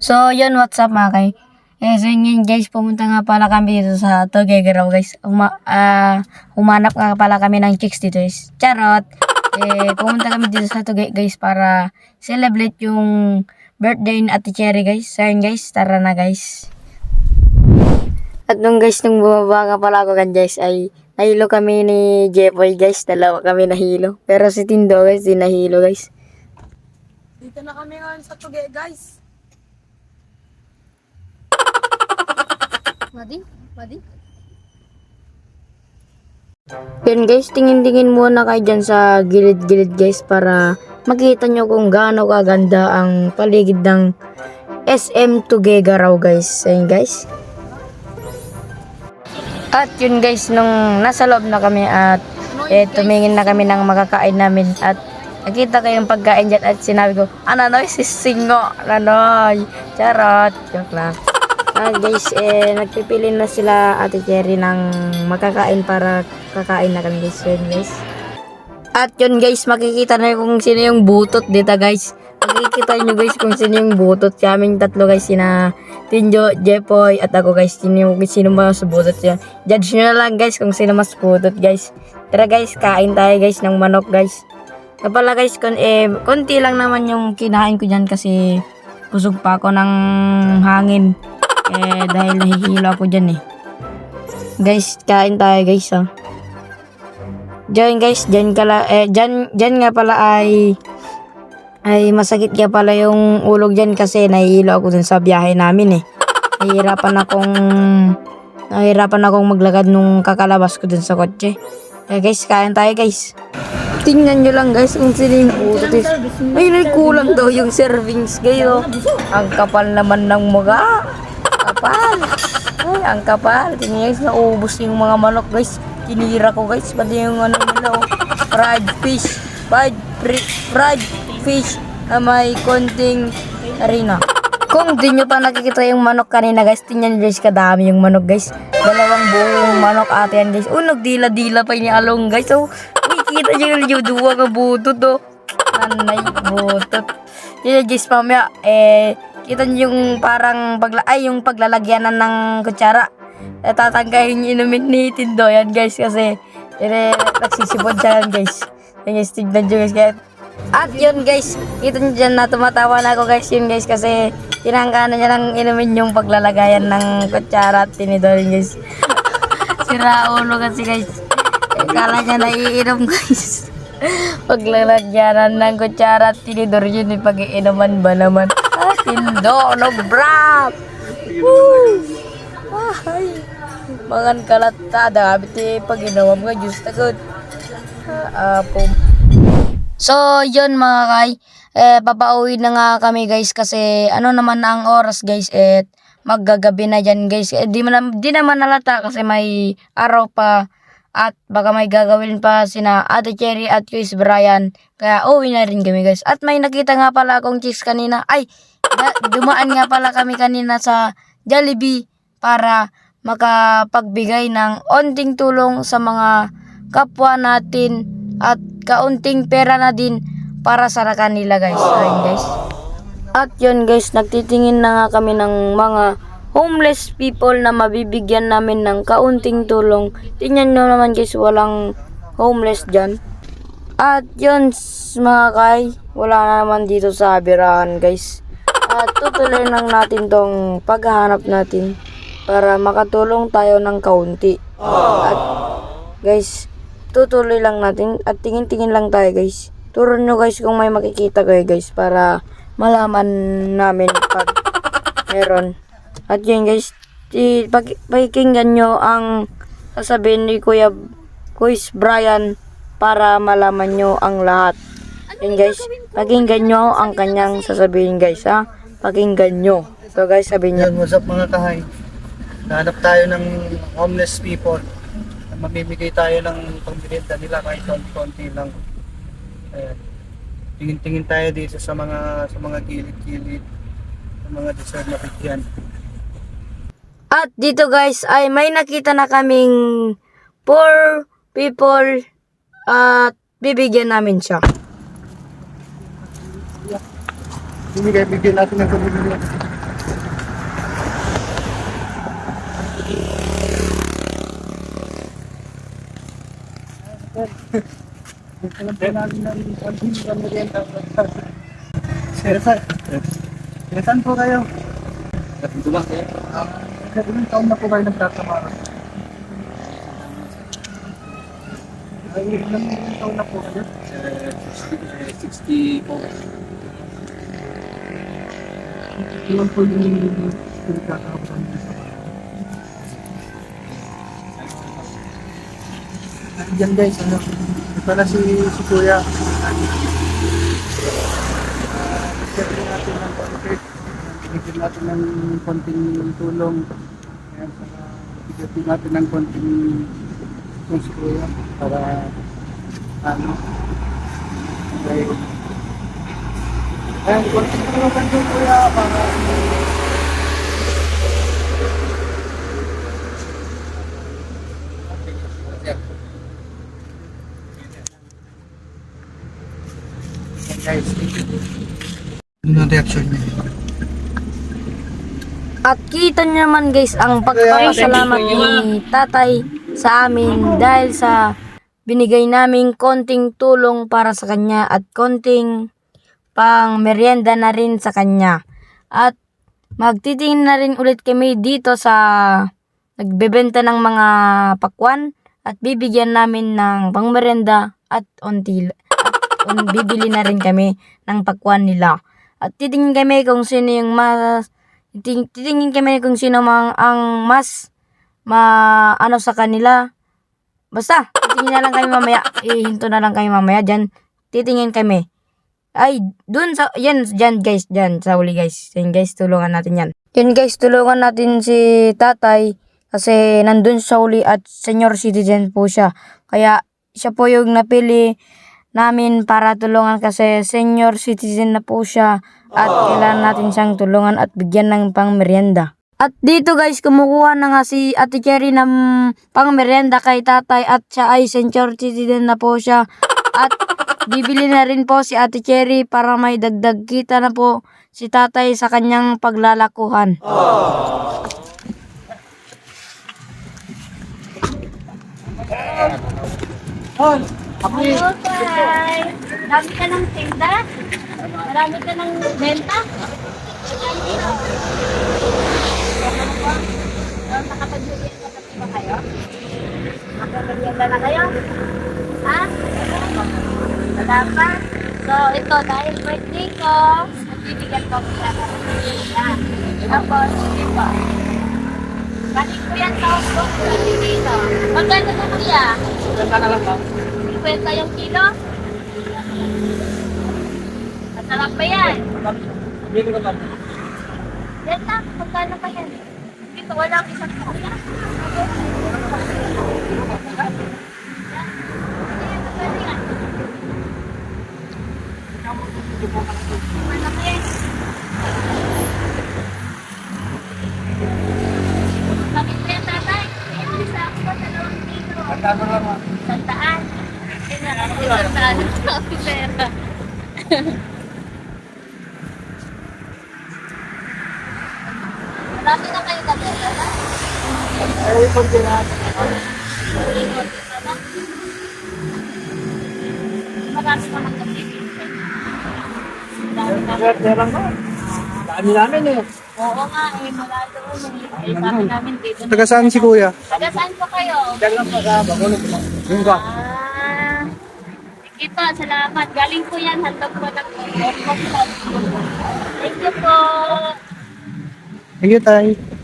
So, yun, what's up mga kay? So yun guys, pumunta nga pala kami dito sa Tuguegarao guys. Humanap nga pala kami ng chicks dito guys. Charot! Pumunta kami dito sa Tuguegarao guys para celebrate yung birthday ni Ate Cherry guys. So yun guys, tara na guys. At nung bumaba nga pala ako guys ay nahilo kami ni Jepoy guys. Dalawa kami nahilo. Pero si Tindo guys, di nahilo guys. Dito na kami ngayon sa Tuguegarao guys. Madi. Yan guys, tingin-tingin muna kayo dyan sa gilid-gilid guys para makita nyo kung gaano kaganda ang paligid ng SM Tuguegarao guys. Ayun guys. At yun guys, nung nasa loob na kami at tumingin na kami ng makakain namin at nakita ko yung pagkain dyan at sinabi ko, Ananoy, sisingo, Ananoy. Charot, joke lang. Guys, nagpipili na sila Ate Cherry ng makakain para kakain na kami guys. Yun guys. At yun guys, makikita na kung sino yung butot dito guys. Makikita nyo guys kung sino yung butot. Kaming tatlo guys, sina Tinjo, Jepoy at ako guys. Sino mas butot yan. Judge nyo na lang guys kung sino mas butot guys. Tara guys, kain tayo guys ng manok guys. Kapala guys, konti lang naman yung kinain ko dyan kasi busog pa ako ng hangin. Dahil nahihilo ako dyan Guys, kain tayo guys Diyan guys, dyan nga pala ay masakit nga pala yung ulog dyan kasi nahihilo ako dun sa biyahe namin Nahihirapan akong maglakad nung kakalabas ko dun sa kotse. Guys, kain tayo guys. Tingnan nyo lang guys kung sino yung butot Ay, kulang daw yung servings kayo. Ang kapal naman ng mukha. Kapal. Ay, ang kapal. Tingnan guys, naubos yung mga manok guys. Kinira ko guys. Pati yung nila fried fish na may konting harina. Kung di nyo pa nakikita yung manok kanina guys, tingnan nyo guys, kadami yung manok guys. Dalawang buong manok ate yan guys. Nagdila-dila pa yung along guys. Kita nyo yung duwa nga butot Nanay, butot. Tingnan guys, mamaya kita nyo yung parang yung paglalagyanan ng kutsara. Tatanggayin yung inumin ni Tindo yan guys kasi nagsisipod siya yan guys. Yan guys, tignan nyo guys. At yun guys, kita nyo dyan na tumatawa na ako guys yun guys kasi tinanggahan na niya ng inumin yung paglalagayan ng kutsara at tinidor guys. Sira ulo kasi guys. Kala niya naiinom guys. Paglalagyanan ng kutsara at tinidor yun yung pag-iinuman ba naman. Tindo, no brap! Woo! Ay, mangan kalatada. Abiti pag inawam nga, just na good. So, yun mga kay. Papauwi na nga kami guys kasi ano naman na ang oras guys. Maggagabi na dyan guys. Di naman nalata kasi may araw pa. At baka may gagawin pa sina Ate Cherry at Chris Brian. Kaya uwi na rin kami guys. At may nakita nga pala akong chicks kanina. Ay, dumaan nga pala kami kanina sa Jollibee para makapagbigay ng onting tulong sa mga kapwa natin at kaunting pera na din para sa kanila guys. Ayun guys. At yun guys, nagtitingin na nga kami ng mga homeless people na mabibigyan namin ng kaunting tulong. Tingnan nyo naman guys, walang homeless dyan. At yun mga kay, wala na naman dito sa Birahan guys. At tutuloy lang natin tong paghahanap natin para makatulong tayo ng kaunti. At guys, tutuloy lang natin at tingin-tingin lang tayo guys. Turo nyo guys kung may makikita kayo guys para malaman namin pag meron. At yun guys, pakikinggan nyo ang sasabihin ni Kuya Brian para malaman nyo ang lahat. Yun guys, pakinggan nyo ang kanyang sasabihin guys Pakinggan nyo. So guys, sabihin nyo. What's up mga kahay? Nahanap tayo ng homeless people. Mamimigay tayo ng pambilinda nila kahit konti-konti lang. Ayan. Tingin-tingin tayo dito sa mga gilid-gilid, sa mga deserve na bigyan. At dito guys ay may nakita na kaming poor people at bibigyan namin siya. Bigyan natin ng pamilya. Alam po namin ng konting merienda. Sir, saan po kayo? Ilang taon na po kayo nagtatrabaho? Ay, ilang taon na po kayo? 60 po. Ilan po yung pinagkakaroon niyo sa bahay? Yan guys, ano? Ito pala si Kuya. Bigyan natin ng concert. Bigyan natin ng konting tulong. Ayan, bigyan natin ng konting tulong si Kuya para ano. Okay. Ayan, konting tulong ka doon Kuya para guys. Ano ang reaction niya? At kita niyo naman guys ang pagpapasalamat ni tatay sa amin dahil sa binigay naming konting tulong para sa kanya at konting pang merienda na rin sa kanya. At magtitingin na rin ulit kami dito sa nagbebenta ng mga pakwan at bibigyan namin ng pang merienda at bibili na rin kami ng pakwan nila. At titingin kami kung sino yung titingin kami kung sino ang mas ano sa kanila. Basta, titingin na lang kami mamaya. Ihinto na lang kami mamaya dyan. Titingin kami. Ay, dun sa, dyan guys, dyan sa uli guys. Yan guys, tulungan natin yan. Yan guys, tulungan natin si tatay kasi nandun sa uli at senior citizen po siya. Kaya, siya po yung napili namin para tulungan kasi senior citizen na po siya at kailangan natin siyang tulungan at bigyan ng pang merienda. At dito guys, kumukuha na nga si Ate Cherry ng pang merienda kay tatay at siya ay senior citizen na po siya. At bibili na rin po si Ate Cherry para may dagdag kita na po si tatay sa kanyang paglalakuhan. Hello, Tay. Marami ka ng tinda? Marami ka ng benta? Nakapag-merienda ba kayo? Nakapag-merienda na kayo? Ha? Wala pa? So, ito, dahil birthday ko, magbibigyan ko kita ng merienda. Tapos, ito. Galing ko yan sa Hong Kong, dito. Magkano na kuya? lang ba? 50 yung kilo? Masarap pa yan. Dito ka ba? Yan lang, magkano pa yan? Dito, walang isang kuya. Bakit pa yan, tatay? Ayan, isa ako pa, 2 kilo. Magkano lang ah? Sandaan. Sandaan. Sabi pera. Marami na kayo kabela na? Ay, konti na. Marami na magkabibig. Dami na. Kaya lang ba? Dami namin eh. Oo nga eh, mula doon. Eh, sabi namin dito. Taga saan si Kuya? Taga saan po kayo? Diyan lang sa Bacolod. Yung ka? Ah, sige po, salamat. Galing po yan, handog po ng Thank you po. Thank you, Tay.